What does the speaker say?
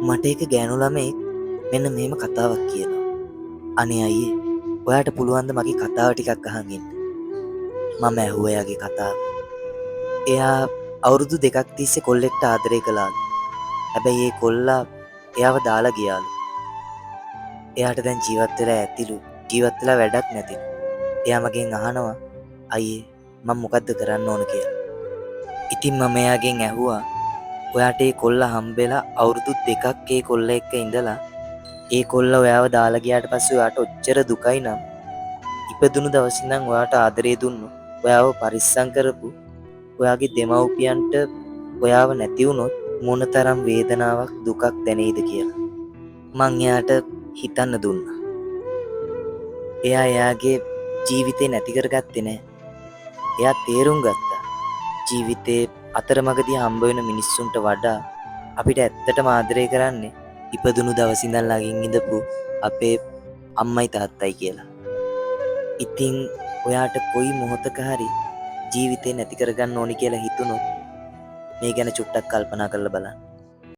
මට එක ගෑනු ළමෙක් මෙන්න මෙහෙම කතාවක් කියනවා. අනේ අයියේ, ඔයාට පුළුවන් ද මගේ කතාව ටිකක් අහන් ඉන්න? මම ඇහුවා එයාගේ කතාව. එයා අවුරුදු 2ක් තිස්සේ කොල්ලෙක්ට ආදරය කළාලු. හැබැයි ඒ කොල්ලා එයාව දාලා ගියාලු. එයාට දැන් ජීවත් වෙලා ඇතිලු. ජීවත් වෙලා වැඩක් නැතිලු. එයා මගෙන් අහනවා අයියේ මම මොකද්ද කරන්න ඕන කියලා. ඉතින් මම එයාගෙන් ඇහුවා ඔයාට ඒ කොල්ලා හම්බෙලා අවුරුදු 2ක් ඒ කොල්ලා එක්ක ඉඳලා ඒ කොල්ලා ඔයාව දාලා ගියාට පස්සේ ඔයාට ඔච්චර දුකයි නම් ඉපදුණු දවසේ ඉඳන් ඔයාට ආදරේ දුන්නු ඔයාව පරිස්සම් කරපු ඔයාගේ දෙමව්පියන්ට ඔයාව නැති වුණොත් මොනතරම් වේදනාවක් දුකක් දැනෙයිද කියලා. මං එයාට හිතන්න දුන්නා. එයා එයාගේ ජීවිතේ නැති කරගත්තේ නෑ. එයා තේරුම් ගත්තා ජීවිතේ අතරමඟදී හම්බ වෙන මිනිස්සුන්ට වඩා අපිට ඇත්තටම ආදරය කරන්නේ ඉපදුණු දවසේ ඉඳන් ළඟින් ඉඳපු අපේ අම්මයි තාත්තයි කියලා. ඉතින් ඔයාට කොයි මොහොතක හරි ජීවිතේ නැති කරගන්න ඕනි කියලා හිතුනොත් මේ ගැන චුට්ටක් කල්පනා කරලා බලන්න.